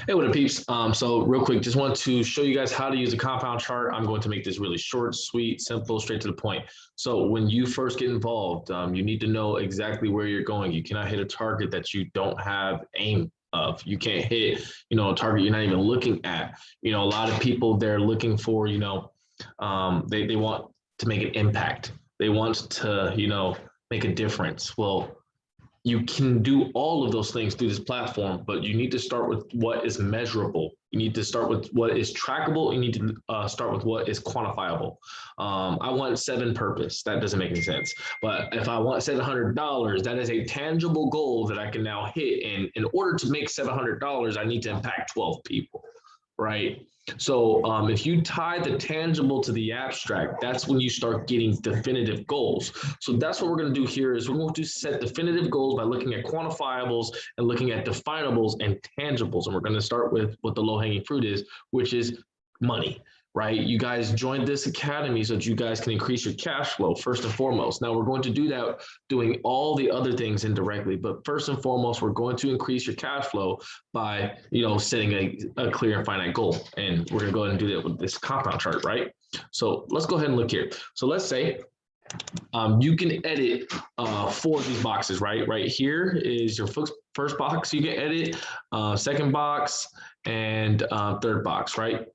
Hey, what up, peeps? So real quick, just want to show you guys how to use a compound chart. I'm going to make this really short, sweet, simple, straight to the point. So when you first get involved, you need to know exactly where you're going. You cannot hit a target that you don't have aim of. You can't hit, a target you're not even looking at. A lot of people, they're looking for, they want to make an impact. They want to, make a difference. Well, you can do all of those things through this platform, but you need to start with what is measurable. You need to start with what is trackable. You need to start with what is quantifiable. I want 7 purpose. That doesn't make any sense. But if I want $700, that is a tangible goal that I can now hit. And in order to make $700, I need to impact 12 people, right? So if you tie the tangible to the abstract, that's when you start getting definitive goals. So that's what we're going to do here is we're going to set definitive goals by looking at quantifiables and looking at definables and tangibles. And we're going to start with what the low-hanging fruit is, which is money. Right? You guys joined this academy so that you guys can increase your cash flow first and foremost. Now we're going to do that doing all the other things indirectly, but first and foremost, we're going to increase your cash flow by, setting a clear and finite goal. And we're going to go ahead and do that with this compound chart, right? So let's go ahead and look here. So let's say you can edit 4 of these boxes, right? Right here is your first box you can edit, second box, and third box, right?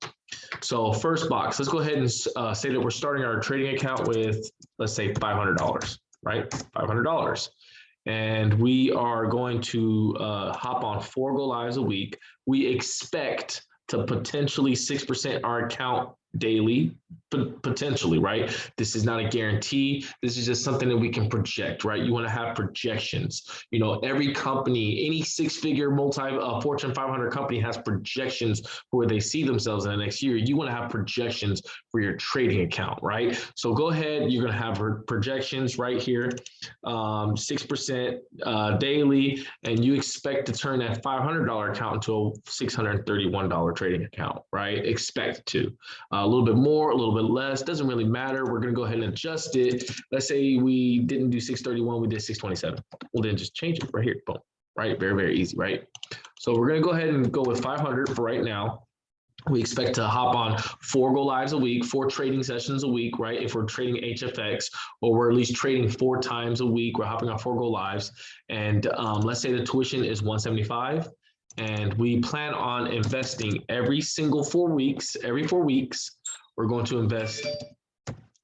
So first box, let's go ahead and say that we're starting our trading account with, let's say $500, right? $500. And we are going to hop on 4 go lives a week. We expect to potentially 6% our account daily, potentially, right? This is not a guarantee. This is just something that we can project, right? You want to have projections. Every company, any 6-figure Fortune 500 company has projections for where they see themselves in the next year. You want to have projections for your trading account, right? So go ahead. You're going to have projections right here, 6% daily, and you expect to turn that $500 account into a $631 trading account, right? Expect to. A little bit more, a little bit less, doesn't really matter. We're going to go ahead and adjust it. Let's say we didn't do 631, we did 627. Well, then just change it right here. Boom. Right? Very, very easy, right? So we're going to go ahead and go with 500 for right now. We expect to hop on 4 go lives a week, 4 trading sessions a week, right? If we're trading HFX, or we're at least trading 4 times a week, we're hopping on 4 go lives. And let's say the tuition is $175. And we plan on investing every 4 weeks, we're going to invest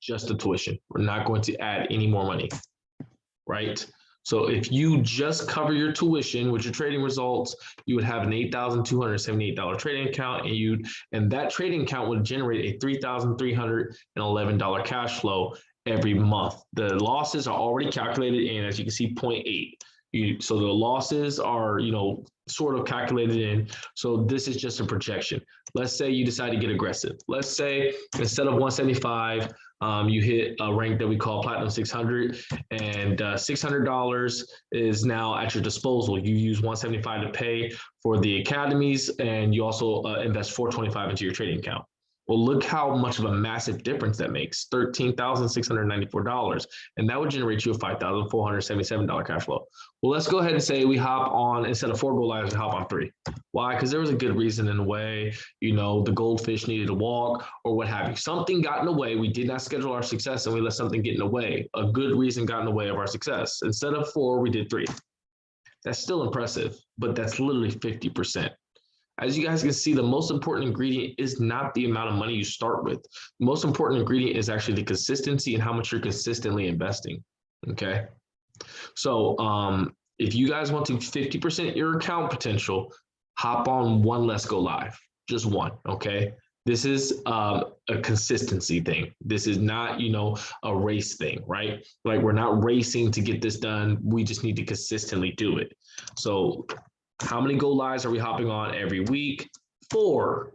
just the tuition. We're not going to add any more money, right? So if you just cover your tuition with your trading results, you would have an $8,278 trading account, and that trading account would generate a $3,311 cash flow every month. The losses are already calculated in, as you can see, 0.8. So the losses are, sort of calculated in. So this is just a projection. Let's say you decide to get aggressive. Let's say instead of 175, you hit a rank that we call Platinum 600, and $600 is now at your disposal. You use 175 to pay for the academies, and you also invest 425 into your trading account. Well, look how much of a massive difference that makes, $13,694. And that would generate you a $5,477 cash flow. Well, let's go ahead and say we hop on, instead of 4 go lives, we hop on 3. Why? Because there was a good reason in the way, the goldfish needed to walk or what have you. Something got in the way. We did not schedule our success, and we let something get in the way. A good reason got in the way of our success. Instead of 4, we did 3. That's still impressive, but that's literally 50%. As you guys can see, the most important ingredient is not the amount of money you start with. The most important ingredient is actually the consistency and how much you're consistently investing, okay? So if you guys want to 50% your account potential, hop on 1 less go live, just 1, okay? This is a consistency thing. This is not, a race thing, right? Like, we're not racing to get this done. We just need to consistently do it. So how many go lives are we hopping on every week? 4.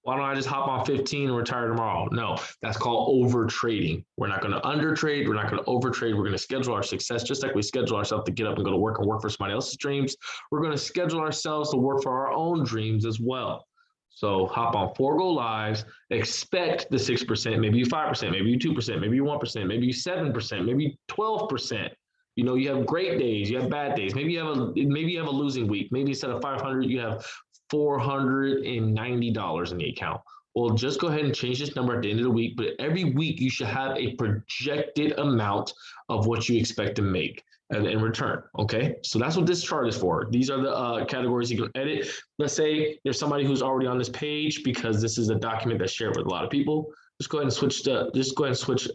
Why don't I just hop on 15 and retire tomorrow? No, that's called over trading. We're not going to under trade. We're not going to over trade. We're going to schedule our success just like we schedule ourselves to get up and go to work and work for somebody else's dreams. We're going to schedule ourselves to work for our own dreams as well. So hop on 4 go lives, expect the 6%, maybe you 5%, maybe you 2%, maybe you 1%, maybe you 7%, maybe 12%. You know, you have great days, you have bad days. Maybe you have a losing week. Maybe instead of 500, you have $490 in the account. Well, just go ahead and change this number at the end of the week. But every week, you should have a projected amount of what you expect to make in return. Okay, so that's what this chart is for. These are the categories you can edit. Let's say there's somebody who's already on this page because this is a document that's shared with a lot of people. Just go ahead and switch to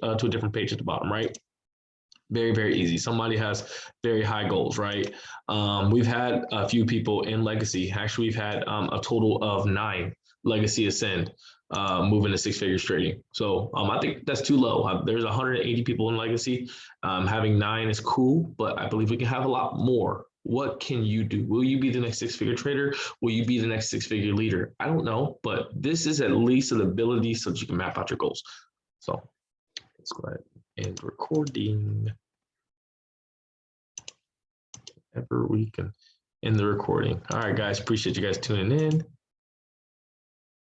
a different page at the bottom, right? Very, very easy. Somebody has very high goals, right? We've had a few people in Legacy. Actually, we've had a total of 9 Legacy Ascend moving to 6 figures trading. So I think that's too low. There's 180 people in Legacy. Having 9 is cool, but I believe we can have a lot more. What can you do? Will you be the next 6 figure trader? Will you be the next 6 figure leader? I don't know, but this is at least an ability so that you can map out your goals. So let's go ahead and recording. Whenever we can end the recording. All right, guys, appreciate you guys tuning in.